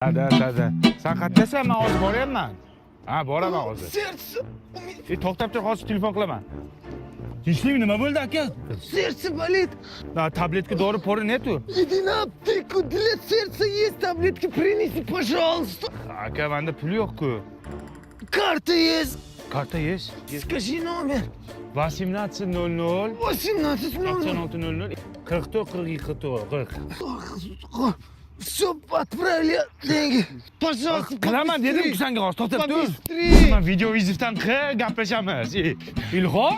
Da. Sen qayerdasan? Men hozir boryapman. Ha, boraman hozir. Serse, To'xtab tur, hozir telefon qilaman. Tinchlikmi, nima bo'ldi aka? serse болит. Tabletka dori pori netu? Иди на аптеку, для сердца есть таблетки, принеси, пожалуйста. Aka, menda pul yo'q-ku. Карта есть. Karta yes. Скажи номер. 18 00 18 номер. 96 00 44 42 40. Все, отправили деньги. Пожалуйста, Qilaman dedim-ku senga hozir, to'xtab tur. Побыстрее. Men video vizifdan gaplashamiz. Ilhom?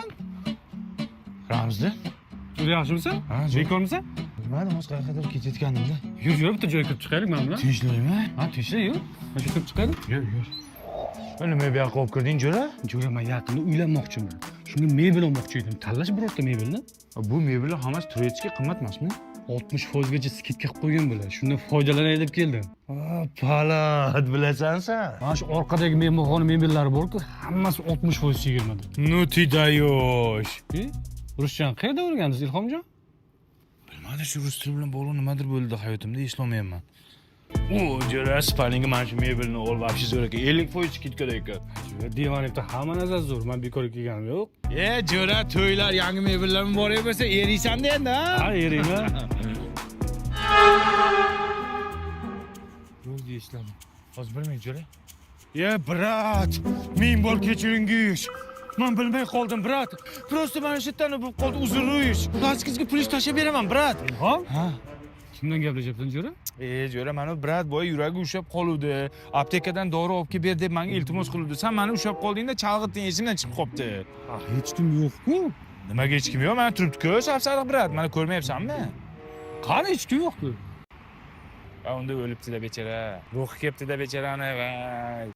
Ramziddin? Yaxshimisan? Ha, Bekormisan? Bilmadim, hozir qayergadir ketayotganimda. Yur, bitta joyga kirib chiqaylik men bilan. Tinchlikmi? Ha, tinchlik, yur. Mana shu kirib chiqaylik. Yur. Nima bu yoqqa olib kirding, jo'ra? Jo'ra, men yaqinda uylanmoqchiman. Shunga mebel olmoqchi edim. Tanlash birorta mebelni. Bu mebellar hammasi turistga qimmat emasmi? 60% gacha skidka qilib qo'ygan bular. Shundan foydalanay deb keldim. Palat bilasan sen. Mana shu orqadagi mehmonxona mebellari bor-ku, hammasi 60% chegirmadi. Ну ты даешь. Ruschani qayerda o'rgandingiz, Ilhomjon? Bilmadim, shu rus tili bilan bog'liq nimadir bo'ldi hayotimda, eslolmayapman. O, jo'ra, spalinga mana shu mebelni ol, вообще zo'r ekan. 50% skidkada ekan. Divanlikda hamma narsa zo'r. Men bekorga kelganim yo'q. Jo'ra, to'ylar, yangi mebellarmi bor bo'lsa, eriysan-da endi, ha? Ha, eriyman. Bo'ldi, esladim. Hozir bilmay, jo'ra. Brat, ming bor kechiringiz. Men bilmay qoldim, brat. Просто mana shu yerdan bo'lib qoldi, uzrush. Plastikga pul tashlab beraman, brat. Ilhom? Ha. Kimdan gaplashyapsan, jo'ra? Jo'ra, mana brat boya yuragi ushab qoluvdi. Aptekadan dori olib kelib ber deb menga iltimos qiluvdi. Sen meni ushab qoldingda, chalg'itding, esimdan chiqib qopti. Hech kim yo'q-ku. Nimaga hech kim yo'q? Mana turibdi-ku, safsariq brat. Meni ko'rmayapsanmi? Qani hech kim yo'q-ku. Unda o'libdi-da bechara. Ruhi kelibdi-da bechorani. Voy.